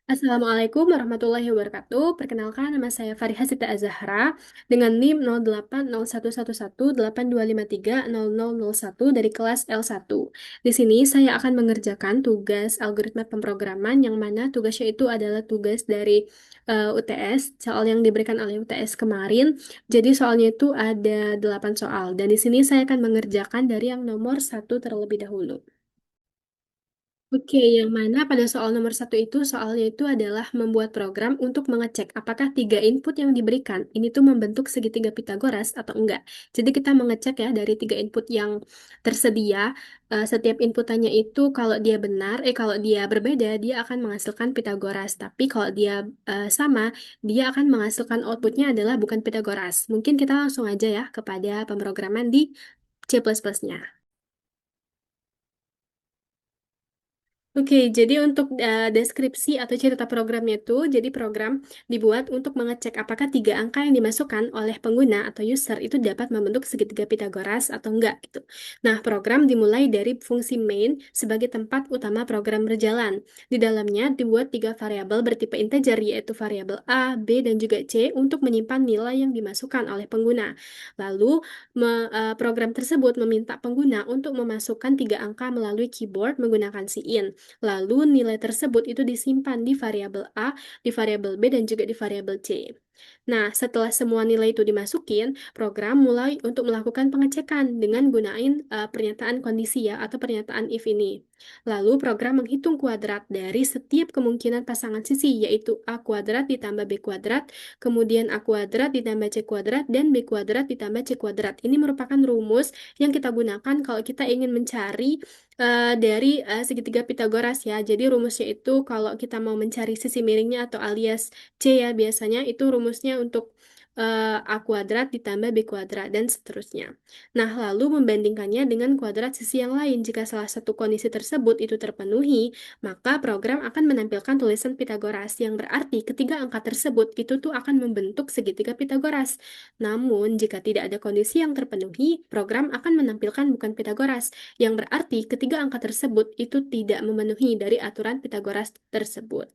Assalamualaikum warahmatullahi wabarakatuh. Perkenalkan, nama saya Fariha Sita Azahra dengan NIM 08011182530001 dari kelas L1. Di sini saya akan mengerjakan tugas algoritma pemrograman yang mana tugasnya itu adalah tugas dari UTS, soal yang diberikan oleh UTS kemarin. Jadi soalnya itu ada 8 soal dan di sini saya akan mengerjakan dari yang nomor satu terlebih dahulu. Oke, yang mana pada soal nomor satu itu soalnya itu adalah membuat program untuk mengecek apakah tiga input yang diberikan ini tuh membentuk segitiga Pitagoras atau enggak. Jadi kita mengecek ya dari tiga input yang tersedia, setiap inputannya itu kalau dia berbeda dia akan menghasilkan Pitagoras. Tapi kalau dia sama, dia akan menghasilkan outputnya adalah bukan Pitagoras. Mungkin kita langsung aja ya kepada pemrograman di C++-nya. Oke, jadi untuk deskripsi atau cerita programnya itu, jadi program dibuat untuk mengecek apakah tiga angka yang dimasukkan oleh pengguna atau user itu dapat membentuk segitiga Pitagoras atau enggak gitu. Nah, program dimulai dari fungsi main sebagai tempat utama program berjalan. Di dalamnya dibuat tiga variabel bertipe integer yaitu variabel A, B, dan juga C untuk menyimpan nilai yang dimasukkan oleh pengguna. Lalu program tersebut meminta pengguna untuk memasukkan tiga angka melalui keyboard menggunakan cin. Lalu nilai tersebut itu disimpan di variabel A, di variabel B, dan juga di variabel C. Nah, setelah semua nilai itu dimasukin, program mulai untuk melakukan pengecekan dengan gunain pernyataan kondisi ya atau pernyataan if ini. Lalu program menghitung kuadrat dari setiap kemungkinan pasangan sisi yaitu A kuadrat ditambah B kuadrat, kemudian A kuadrat ditambah C kuadrat, dan B kuadrat ditambah C kuadrat. Ini merupakan rumus yang kita gunakan kalau kita ingin mencari dari segitiga Pitagoras ya. Jadi rumusnya itu kalau kita mau mencari sisi miringnya atau alias C ya biasanya itu rumusnya untuk A kuadrat ditambah B kuadrat dan seterusnya. Nah, lalu membandingkannya dengan kuadrat sisi yang lain. Jika salah satu kondisi tersebut itu terpenuhi, maka program akan menampilkan tulisan Pitagoras yang berarti ketiga angka tersebut itu tuh akan membentuk segitiga Pitagoras. Namun, jika tidak ada kondisi yang terpenuhi, program akan menampilkan bukan Pitagoras, yang berarti ketiga angka tersebut itu tidak memenuhi dari aturan Pitagoras tersebut.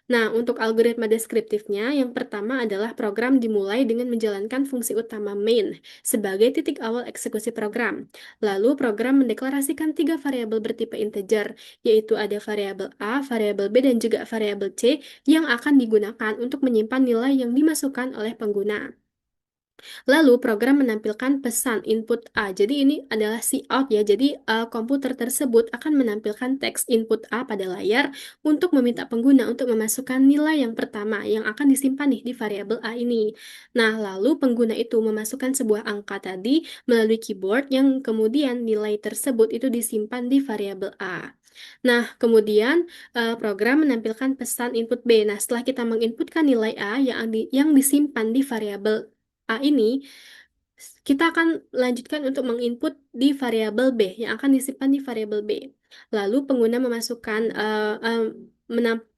Nah, untuk algoritma deskriptifnya, yang pertama adalah program dimulai dengan menjalankan fungsi utama main sebagai titik awal eksekusi program. Lalu program mendeklarasikan tiga variabel bertipe integer, yaitu ada variabel A, variabel B, dan juga variabel C yang akan digunakan untuk menyimpan nilai yang dimasukkan oleh pengguna. Lalu program menampilkan pesan input A. Jadi ini adalah cout ya. Jadi komputer tersebut akan menampilkan teks input A pada layar untuk meminta pengguna untuk memasukkan nilai yang pertama yang akan disimpan nih di variabel A ini. Nah, lalu pengguna itu memasukkan sebuah angka tadi melalui keyboard yang kemudian nilai tersebut itu disimpan di variabel A. Nah, kemudian program menampilkan pesan input B. Nah, setelah kita menginputkan nilai A yang disimpan di variabel A ini, kita akan lanjutkan untuk menginput di variabel B yang akan disimpan di variabel B. Lalu pengguna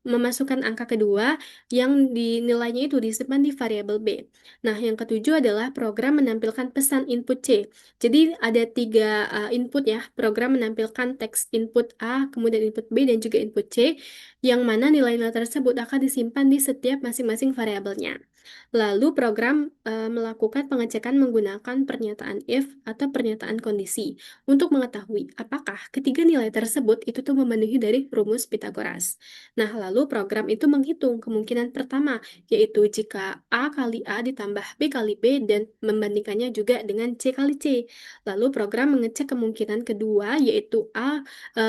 memasukkan angka kedua yang nilainya itu disimpan di variabel B. Nah, yang ketujuh adalah program menampilkan pesan input C. Jadi ada tiga input ya. Program menampilkan teks input A, kemudian input B, dan juga input C, yang mana nilai-nilai tersebut akan disimpan di setiap masing-masing variabelnya. Lalu program melakukan pengecekan menggunakan pernyataan if atau pernyataan kondisi untuk mengetahui apakah ketiga nilai tersebut itu tuh memenuhi dari rumus Pitagoras. Nah, lalu program itu menghitung kemungkinan pertama, yaitu jika A kali A ditambah B kali B dan membandingkannya juga dengan C kali C. Lalu program mengecek kemungkinan kedua, yaitu A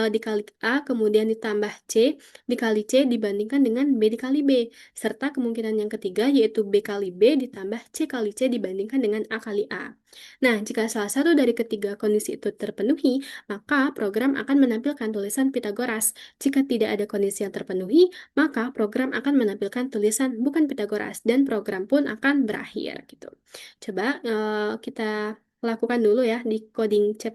dikali A kemudian ditambah C dikali C dibandingkan dengan B dikali B. Serta kemungkinan yang ketiga yaitu B kali B ditambah C kali C dibandingkan dengan A kali A. Nah, jika salah satu dari ketiga kondisi itu terpenuhi, maka program akan menampilkan tulisan Pitagoras. Jika tidak ada kondisi yang terpenuhi, maka program akan menampilkan tulisan bukan Pitagoras dan program pun akan berakhir gitu. Coba kita lakukan dulu ya di coding C++.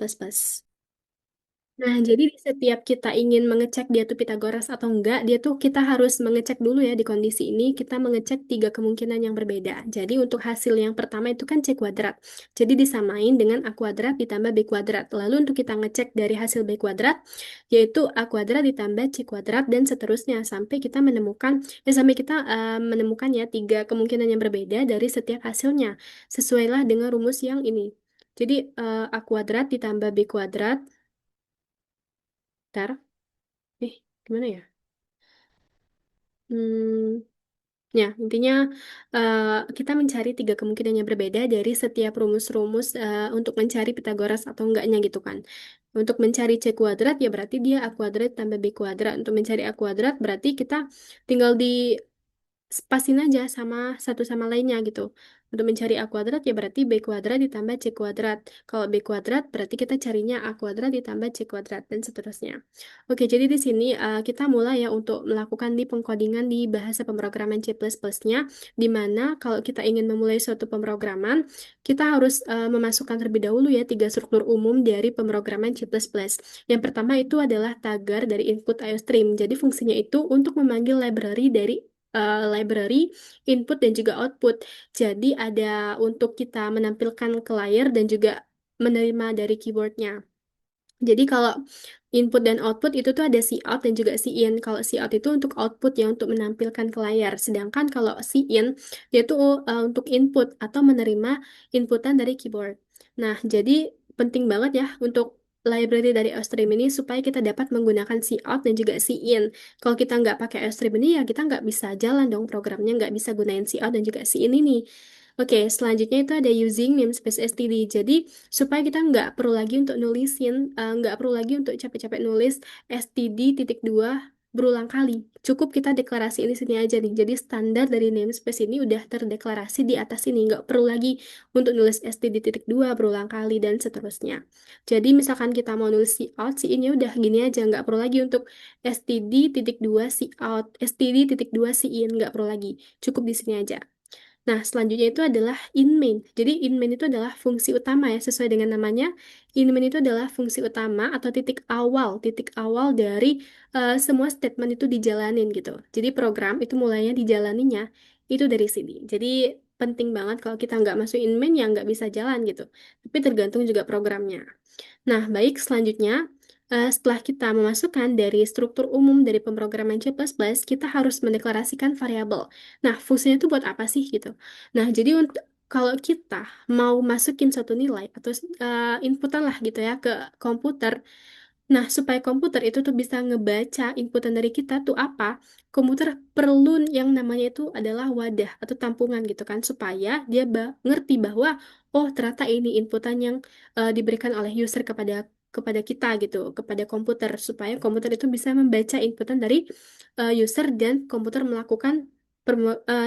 Nah, jadi di setiap kita ingin mengecek dia tuh Pitagoras atau enggak, dia tuh kita harus mengecek dulu ya di kondisi ini, kita mengecek tiga kemungkinan yang berbeda. Jadi untuk hasil yang pertama itu kan C kuadrat. Jadi disamain dengan A kuadrat ditambah B kuadrat. Lalu untuk kita ngecek dari hasil B kuadrat, yaitu A kuadrat ditambah C kuadrat dan seterusnya sampai kita menemukan, sampai kita menemukan ya tiga kemungkinan yang berbeda dari setiap hasilnya. Sesuailah dengan rumus yang ini. Jadi A kuadrat ditambah B kuadrat. Bentar. Gimana ya? Hmm, ya, intinya eh, kita mencari tiga kemungkinan yang berbeda dari setiap rumus-rumus untuk mencari Pitagoras atau enggaknya gitu kan. Untuk mencari C kuadrat ya berarti dia A kuadrat tambah B kuadrat. Untuk mencari A kuadrat berarti kita tinggal di sepasin aja sama satu sama lainnya gitu. Untuk mencari A kuadrat ya berarti B kuadrat ditambah C kuadrat. Kalau B kuadrat berarti kita carinya A kuadrat ditambah C kuadrat dan seterusnya. Oke, jadi di sini kita mulai ya untuk melakukan di pengkodingan di bahasa pemrograman C++-nya, di mana kalau kita ingin memulai suatu pemrograman, kita harus memasukkan terlebih dahulu ya tiga struktur umum dari pemrograman C++. Yang pertama itu adalah tagar dari input IOStream. Jadi fungsinya itu untuk memanggil library dari library input dan juga output. Jadi ada untuk kita menampilkan ke layar dan juga menerima dari keyboardnya. Jadi kalau input dan output itu tuh ada cout dan juga in. Kalau cout itu untuk output ya untuk menampilkan ke layar. Sedangkan kalau in dia tuh untuk input atau menerima inputan dari keyboard. Nah, jadi penting banget ya untuk library dari Ostream ini supaya kita dapat menggunakan cout dan juga in. Kalau kita nggak pakai Ostream ini ya kita nggak bisa jalan dong programnya, nggak bisa gunain cout dan juga in ini. Oke, selanjutnya itu ada using namespace std. Jadi supaya kita nggak perlu lagi untuk nulisin, nggak perlu lagi untuk capek-capek nulis std titik dua berulang kali. Cukup kita deklarasi ini sini aja nih. Jadi standar dari namespace ini udah terdeklarasi di atas ini. Nggak perlu lagi untuk nulis std titik dua berulang kali dan seterusnya. Jadi misalkan kita mau nulis cout, cout-nya udah gini aja. Nggak perlu lagi untuk std titik dua cout, std titik dua in. Nggak perlu lagi. Cukup di sini aja. Nah, selanjutnya itu adalah in main. Jadi in main itu adalah fungsi utama ya, sesuai dengan namanya. In main itu adalah fungsi utama atau titik awal dari semua statement itu dijalanin gitu. Jadi program itu mulainya dijalaninya itu dari sini. Jadi penting banget kalau kita nggak masuk in main ya nggak bisa jalan gitu. Tapi tergantung juga programnya. Nah, baik, selanjutnya, setelah kita memasukkan dari struktur umum dari pemrograman C++, kita harus mendeklarasikan variabel. Nah, fungsinya itu buat apa sih gitu? Nah, jadi untuk kalau kita mau masukin suatu nilai atau inputan lah gitu ya ke komputer, nah, supaya komputer itu tuh bisa ngebaca inputan dari kita tuh apa, komputer perlu yang namanya itu adalah wadah atau tampungan gitu kan, supaya dia ngerti bahwa, oh ternyata ini inputan yang diberikan oleh user kepada kita gitu, kepada komputer, supaya komputer itu bisa membaca inputan dari user dan komputer melakukan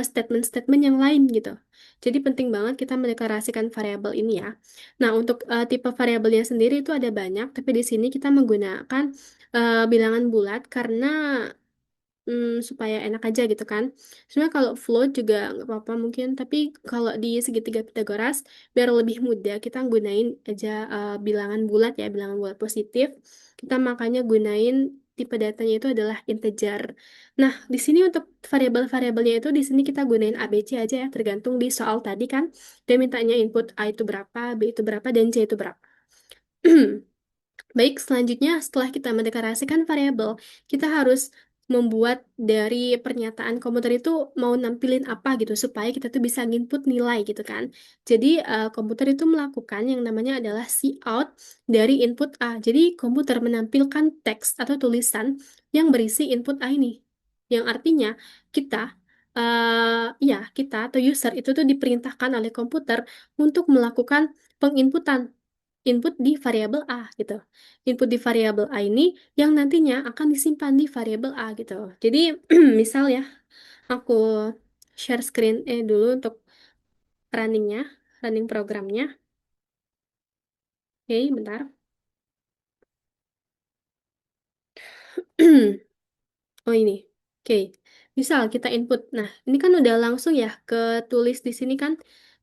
statement-statement yang lain gitu. Jadi penting banget kita mendeklarasikan variabel ini ya. Nah, untuk tipe variabelnya sendiri itu ada banyak, tapi di sini kita menggunakan bilangan bulat karena supaya enak aja gitu kan. Sebenarnya kalau float juga nggak apa-apa mungkin, tapi kalau di segitiga Pitagoras biar lebih mudah kita gunain aja bilangan bulat ya, bilangan bulat positif. Kita makanya gunain tipe datanya itu adalah integer. Nah, di sini untuk variabel-variabelnya itu di sini kita gunain ABC aja ya, tergantung di soal tadi kan. Dia mintanya input A itu berapa, B itu berapa, dan C itu berapa. Baik, selanjutnya setelah kita mendeklarasikan variabel, kita harus membuat dari pernyataan komputer itu mau nampilin apa gitu supaya kita tuh bisa input nilai gitu kan. Jadi komputer itu melakukan yang namanya adalah cout dari input A. Jadi komputer menampilkan teks atau tulisan yang berisi input A ini. Yang artinya kita kita atau user itu tuh diperintahkan oleh komputer untuk melakukan penginputan input di variabel A gitu. Input di variabel A ini yang nantinya akan disimpan di variabel A gitu. Jadi misal ya, aku share screen dulu untuk runningnya, running programnya. Oke, bentar. Oh ini, oke. Misal kita input. Nah, ini kan udah langsung ya ke tulis di sini kan.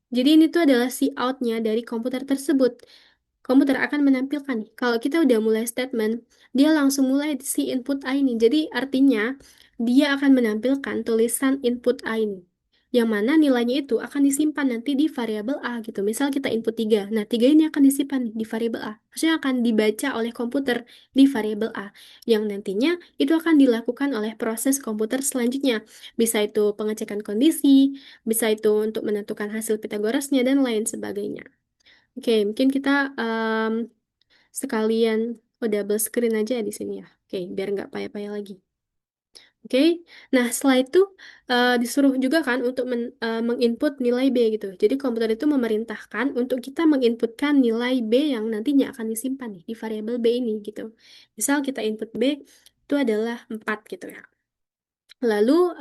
Jadi ini tuh adalah si outnya dari komputer tersebut. komputer akan menampilkan nih. Kalau kita udah mulai statement, dia langsung mulai si input A ini. Jadi artinya dia akan menampilkan tulisan input A ini. Yang mana nilainya itu akan disimpan nanti di variabel A gitu. Misal kita input 3. Nah, 3 ini akan disimpan nih di variabel A. Maksudnya akan dibaca oleh komputer di variabel A. Yang nantinya itu akan dilakukan oleh proses komputer selanjutnya. Bisa itu pengecekan kondisi, bisa itu untuk menentukan hasil Pitagorasnya, dan lain sebagainya. Oke, mungkin kita sekalian double screen aja di sini ya. Oke, biar nggak payah-payah lagi. Oke, nah setelah itu disuruh juga kan untuk menginput nilai B gitu. Jadi komputer itu memerintahkan untuk kita menginputkan nilai B yang nantinya akan disimpan nih di variabel B ini gitu. Misal kita input B itu adalah 4 gitu ya. Lalu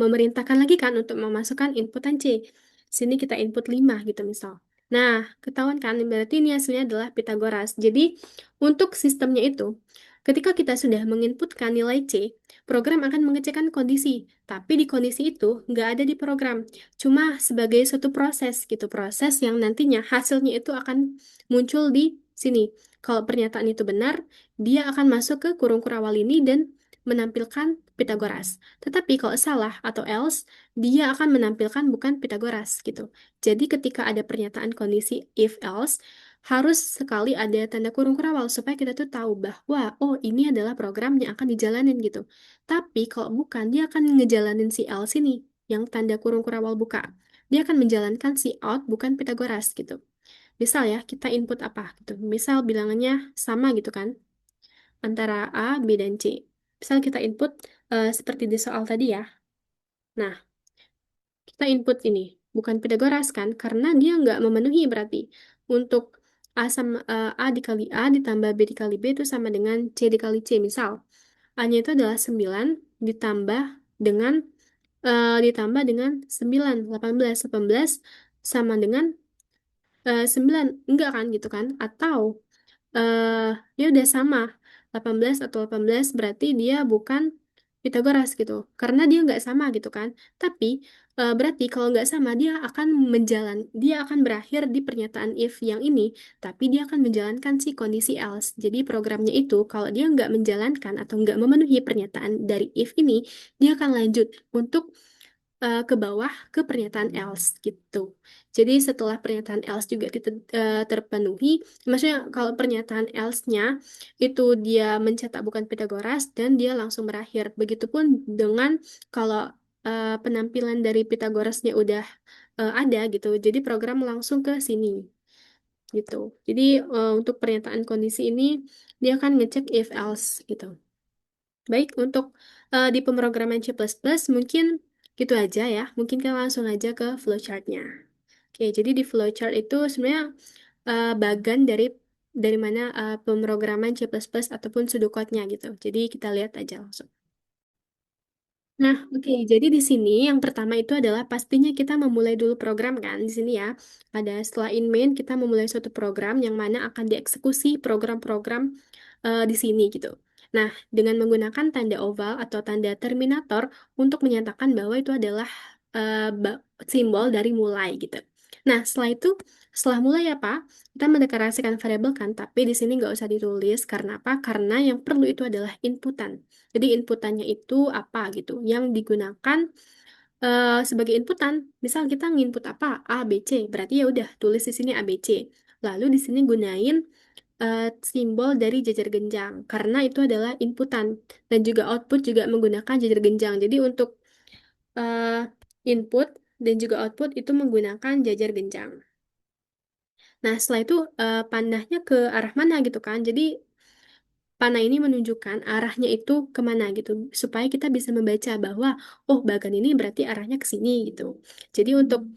memerintahkan lagi kan untuk memasukkan inputan C. Sini kita input 5 gitu misal. Nah, ketahuan kan berarti ini hasilnya adalah Pitagoras. Jadi, untuk sistemnya itu, ketika kita sudah menginputkan nilai C, program akan mengecekkan kondisi. Tapi di kondisi itu nggak ada di program. Cuma sebagai suatu proses gitu. Proses yang nantinya hasilnya itu akan muncul di sini. Kalau pernyataan itu benar, dia akan masuk ke kurung kurawal ini dan menampilkan Pitagoras. Tetapi kalau salah atau else, dia akan menampilkan bukan Pitagoras gitu. Jadi ketika ada pernyataan kondisi if else, harus sekali ada tanda kurung kurawal supaya kita tuh tahu bahwa oh ini adalah program yang akan dijalanin gitu. Tapi kalau bukan, dia akan ngejalanin si else ini yang tanda kurung kurawal buka. Dia akan menjalankan si out bukan Pitagoras gitu. Misal ya, kita input apa gitu. Misal bilangannya sama gitu kan antara A, B, dan C. Misal kita input seperti di soal tadi ya. Nah, kita input ini. Bukan Pitagoras kan? Karena dia nggak memenuhi berarti. Untuk A dikali A ditambah B dikali B itu sama dengan C dikali C. Misal, A-nya itu adalah 9 ditambah dengan 9, 18. 18 sama dengan 9. Enggak kan gitu kan? Atau dia udah sama 18 atau 18 berarti dia bukan Pitagoras gitu karena dia nggak sama gitu kan tapi berarti kalau nggak sama dia akan berakhir di pernyataan if yang ini tapi dia akan menjalankan si kondisi else jadi programnya itu kalau dia nggak menjalankan atau nggak memenuhi pernyataan dari if ini dia akan lanjut untuk ke bawah ke pernyataan else gitu. Jadi setelah pernyataan else juga terpenuhi, maksudnya kalau pernyataan else-nya itu dia mencetak bukan Pitagoras dan dia langsung berakhir. Begitupun dengan kalau penampilan dari Pitagorasnya udah ada gitu, jadi program langsung ke sini gitu. Jadi untuk pernyataan kondisi ini dia akan ngecek if else gitu. Baik, untuk di pemrograman C++ mungkin gitu aja ya. Mungkin kita langsung aja ke flowchart-nya. Oke, jadi di flowchart itu sebenarnya bagan dari mana pemrograman C++ ataupun pseudocode-nya gitu. Jadi kita lihat aja langsung. Nah, oke. Jadi di sini yang pertama itu adalah pastinya kita memulai dulu program kan. Di sini ya, ada setelah in main kita memulai suatu program yang mana akan dieksekusi program-program di sini gitu. Nah, dengan menggunakan tanda oval atau tanda terminator untuk menyatakan bahwa itu adalah simbol dari mulai gitu. Nah, setelah mulai apa? Kita mendeklarasikan variabel kan, tapi di sini nggak usah ditulis. Karena apa? Karena yang perlu itu adalah inputan. Jadi inputannya itu apa gitu, yang digunakan sebagai inputan. Misal kita nginput apa? A, B, C. Berarti ya udah tulis di sini A, B, C. Lalu di sini gunain simbol dari jajar genjang karena itu adalah inputan dan juga output juga menggunakan jajar genjang. Jadi untuk eh, input dan juga output itu menggunakan jajar genjang. Nah, setelah itu panahnya ke arah mana gitu kan. Jadi panah ini menunjukkan arahnya itu kemana gitu, supaya kita bisa membaca bahwa, oh, bagan ini berarti arahnya ke sini gitu. Jadi untuk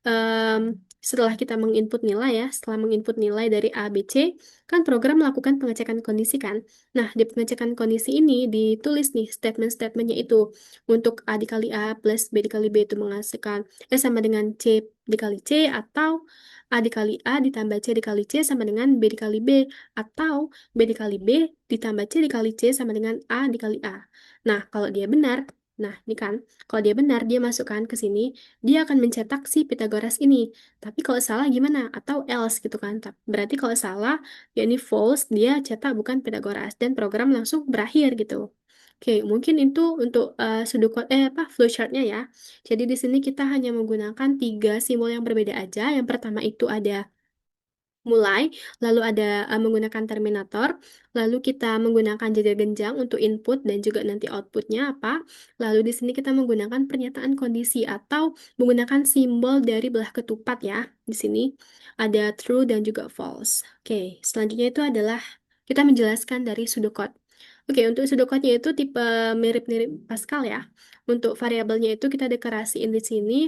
em, setelah kita menginput nilai ya, setelah menginput nilai dari A, B, C, kan program melakukan pengecekan kondisi kan. Nah, di pengecekan kondisi ini ditulis nih statement-statementnya itu untuk A dikali A plus B dikali B itu menghasilkan sama dengan C dikali C atau A dikali A ditambah C dikali C sama dengan B dikali B atau B dikali B ditambah C dikali C sama dengan A dikali A. Nah, kalau dia benar, Nah, ini kan, kalau dia benar, dia masukkan ke sini, dia akan mencetak si Pythagoras ini. Tapi kalau salah gimana? Atau else gitu kan. Berarti kalau salah, ya ini false, dia cetak bukan Pythagoras. Dan program langsung berakhir gitu. Oke, mungkin itu untuk pseudocode, flowchartnya ya. Jadi di sini kita hanya menggunakan tiga simbol yang berbeda aja. Yang pertama itu ada mulai, lalu ada menggunakan terminator, lalu kita menggunakan jajar genjang untuk input dan juga nanti outputnya apa. Lalu di sini kita menggunakan pernyataan kondisi atau menggunakan simbol dari belah ketupat ya. Di sini ada true dan juga false. Oke, selanjutnya itu adalah kita menjelaskan dari pseudocode. Oke, untuk pseudocode-nya itu tipe mirip-mirip Pascal ya. Untuk variabelnya itu kita deklarasiin di sini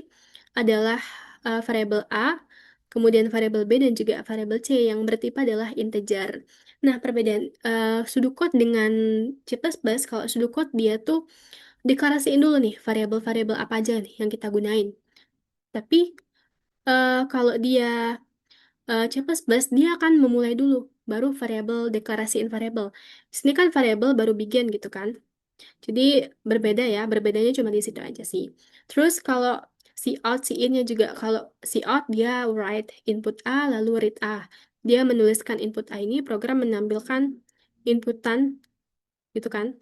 adalah variabel A, kemudian variabel B dan juga variabel C yang bertipe adalah integer. Nah, perbedaan pseudocode dengan C++, kalau pseudocode dia tuh deklarasiin dulu nih variabel-variabel apa aja nih yang kita gunain. Tapi kalau dia C++, dia akan memulai dulu, baru variabel deklarasiin variabel. Di sini kan variabel baru begin gitu kan. Jadi berbeda ya, berbedanya cuma di situ aja sih. Terus kalau si out, si in-nya juga, kalau si out dia write input A lalu read A. Dia menuliskan input A ini, program menampilkan inputan gitu kan.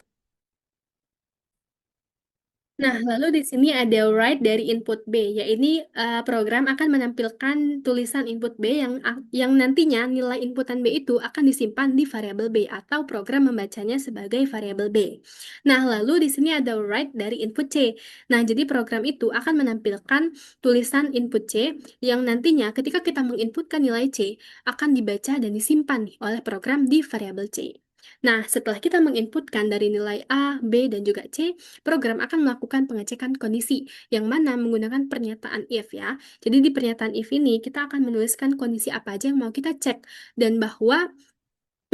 Nah, lalu di sini ada write dari input B, yaitu program akan menampilkan tulisan input B yang nantinya nilai inputan B itu akan disimpan di variabel B atau program membacanya sebagai variabel B. Nah, lalu di sini ada write dari input C. Nah, jadi program itu akan menampilkan tulisan input C yang nantinya ketika kita menginputkan nilai C akan dibaca dan disimpan nih oleh program di variabel C. Nah, setelah kita menginputkan dari nilai A, B, dan juga C, program akan melakukan pengecekan kondisi yang mana menggunakan pernyataan if ya. Jadi di pernyataan if ini kita akan menuliskan kondisi apa aja yang mau kita cek dan bahwa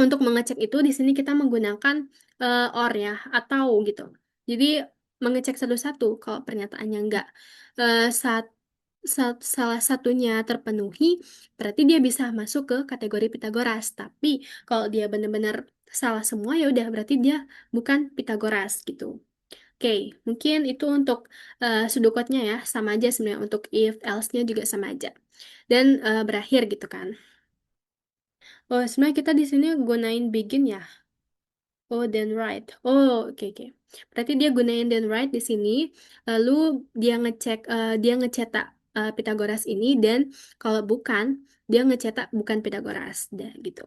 untuk mengecek itu di sini kita menggunakan or ya atau gitu. Jadi mengecek satu-satu kalau pernyataannya enggak saat salah satunya terpenuhi, berarti dia bisa masuk ke kategori Pitagoras. Tapi kalau dia benar-benar salah semua ya udah berarti dia bukan Pitagoras gitu. Oke, mungkin itu untuk pseudocode-nya ya, sama aja sebenarnya untuk if else-nya juga sama aja. Dan berakhir gitu kan. Oh, sebenarnya kita di sini gunain begin ya. Oh, then right. Oh, oke oke. Berarti dia gunain then right di sini, lalu dia ngecetak Pitagoras ini dan kalau bukan, dia ngecetak bukan Pitagoras, dah gitu.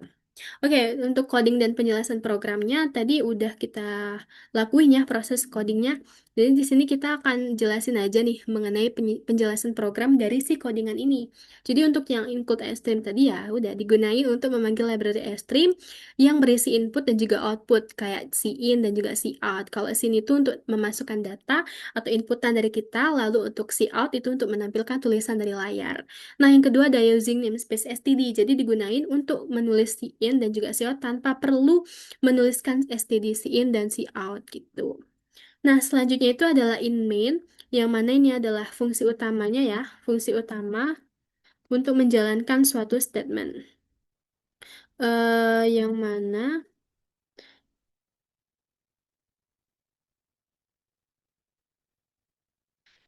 Oke, untuk coding dan penjelasan programnya tadi udah kita lakuin ya proses codingnya. Jadi di sini kita akan jelasin aja nih mengenai penjelasan program dari si codingan ini. Jadi untuk yang include stream tadi ya udah digunain untuk memanggil library stream yang berisi input dan juga output kayak si in dan juga si out. Kalau sini itu untuk memasukkan data atau inputan dari kita, lalu untuk si out itu untuk menampilkan tulisan dari layar. Nah, yang kedua ada using namespace std. Jadi digunain untuk menulis si in dan juga si out tanpa perlu menuliskan std si in dan si out gitu. Nah, selanjutnya itu adalah in main, yang mana ini adalah fungsi utamanya ya, fungsi utama untuk menjalankan suatu statement. Yang mana?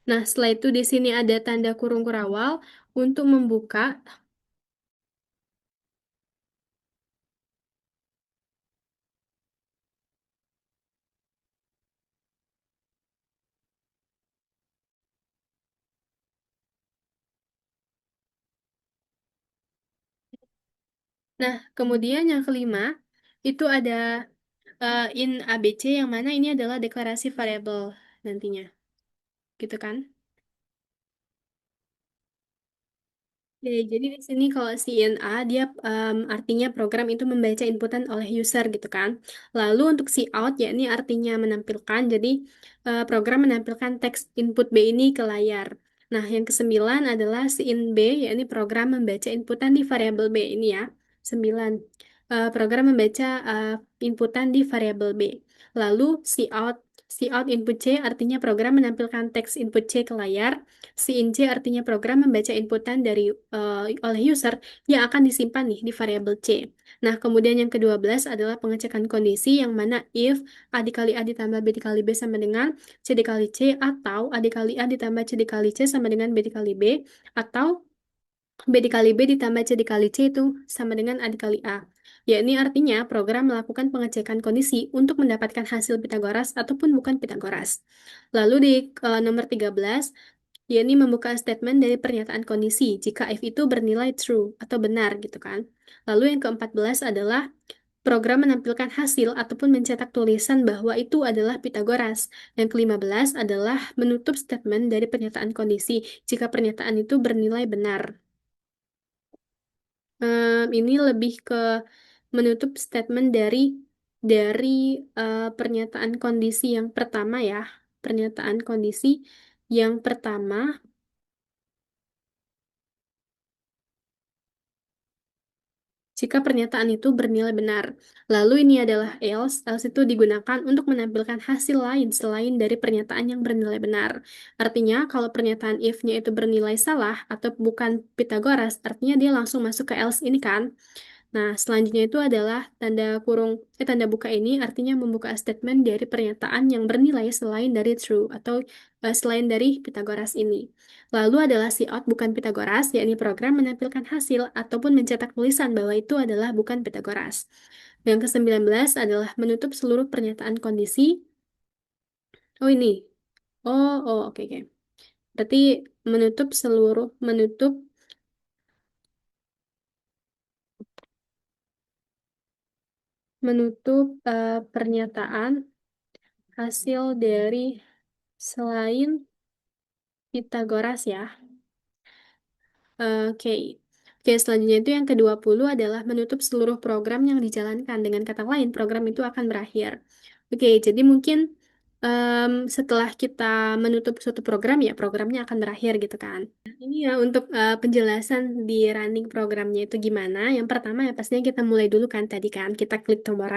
Nah, setelah itu di sini ada tanda kurung kurawal untuk membuka. Nah, kemudian yang kelima itu ada in ABC yang mana ini adalah deklarasi variabel nantinya, gitu kan? Oke, jadi di sini kalau CNA dia artinya program itu membaca inputan oleh user gitu kan. Lalu untuk si out yakni artinya menampilkan. Jadi program menampilkan teks input B ini ke layar. Nah, yang kesembilan adalah si in B yakni program membaca inputan di variabel B ini ya. Sembilan. Program membaca inputan di variabel B. Lalu si out Cout input C artinya program menampilkan teks input C ke layar. Cin C artinya program membaca inputan oleh user yang akan disimpan nih di variabel C. Nah, kemudian yang ke-12 adalah pengecekan kondisi yang mana if A dikali A ditambah B dikali B sama dengan C dikali C atau A dikali A ditambah C dikali C sama dengan B dikali B atau B dikali B ditambah C dikali C itu sama dengan A dikali A. Ya, ini artinya program melakukan pengecekan kondisi untuk mendapatkan hasil Pitagoras ataupun bukan Pitagoras. Lalu di nomor 13, yakni membuka statement dari pernyataan kondisi jika if itu bernilai true atau benar gitu kan. Lalu yang ke-14 adalah program menampilkan hasil ataupun mencetak tulisan bahwa itu adalah Pitagoras. Yang ke-15 adalah menutup statement dari pernyataan kondisi jika pernyataan itu bernilai benar. Ini lebih ke menutup statement dari pernyataan kondisi yang pertama ya. Pernyataan kondisi yang pertama, jika pernyataan itu bernilai benar. Lalu ini adalah else. Else itu digunakan untuk menampilkan hasil lain selain dari pernyataan yang bernilai benar. Artinya, kalau pernyataan if-nya itu bernilai salah atau bukan Pitagoras, artinya dia langsung masuk ke else ini kan. Nah, selanjutnya itu adalah tanda buka ini artinya membuka statement dari pernyataan yang bernilai selain dari true atau selain dari Pitagoras ini. Lalu adalah cout bukan Pitagoras, yakni program menampilkan hasil ataupun mencetak tulisan bahwa itu adalah bukan Pitagoras. Yang ke-19 adalah menutup seluruh pernyataan kondisi. Oh, ini. Oke, oke. Berarti menutup pernyataan hasil dari selain Pitagoras ya. Oke. Oke, selanjutnya itu yang ke-20 adalah menutup seluruh program yang dijalankan. Dengan kata lain, program itu akan berakhir. Oke, jadi mungkin setelah kita menutup suatu program ya, programnya akan berakhir gitu kan. Ini ya untuk penjelasan di running programnya itu gimana. Yang pertama ya pastinya kita mulai dulu kan tadi kan. Kita klik tombol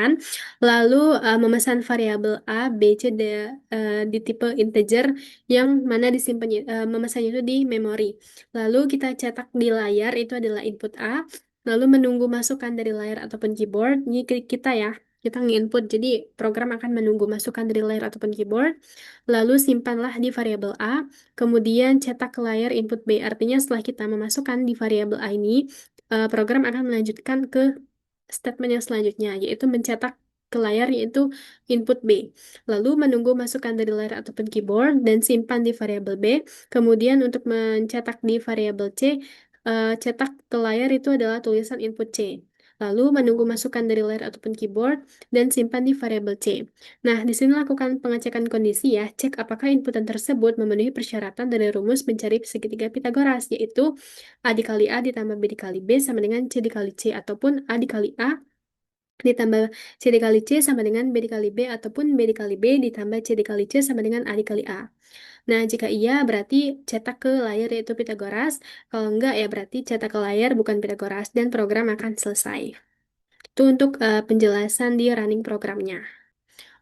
lalu memesan variabel A, B, C di tipe integer yang mana disimpannya, memesannya itu di memori. Lalu kita cetak di layar itu adalah input A, lalu menunggu masukan dari layar ataupun keyboard. Ini kita ya, kita nge-input, jadi program akan menunggu masukan dari layar ataupun keyboard. Lalu simpanlah di variabel A, kemudian cetak ke layar input B. Artinya setelah kita memasukkan di variabel A ini, program akan melanjutkan ke statement yang selanjutnya, yaitu mencetak ke layar yaitu input B. Lalu menunggu masukan dari layar ataupun keyboard dan simpan di variabel B. Kemudian untuk mencetak di variabel C, cetak ke layar itu adalah tulisan input C. Lalu menunggu masukan dari layar ataupun keyboard dan simpan di variabel C. Nah, di sini lakukan pengecekan kondisi ya. Cek apakah inputan tersebut memenuhi persyaratan dari rumus mencari segitiga Pitagoras, yaitu A dikali A ditambah B dikali B sama dengan C dikali C, ataupun A dikali A ditambah C dikali C sama dengan B dikali B, ataupun B dikali B ditambah C dikali C sama dengan A dikali A. Nah, jika iya berarti cetak ke layar yaitu Pitagoras. Kalau enggak ya berarti cetak ke layar bukan Pitagoras dan program akan selesai. Itu untuk penjelasan di running programnya.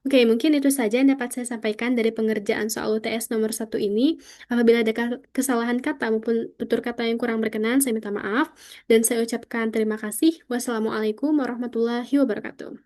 Oke, mungkin itu saja yang dapat saya sampaikan dari pengerjaan soal UTS nomor 1 ini. Apabila ada kesalahan kata maupun tutur kata yang kurang berkenan, saya minta maaf. Dan saya ucapkan terima kasih. Wassalamualaikum warahmatullahi wabarakatuh.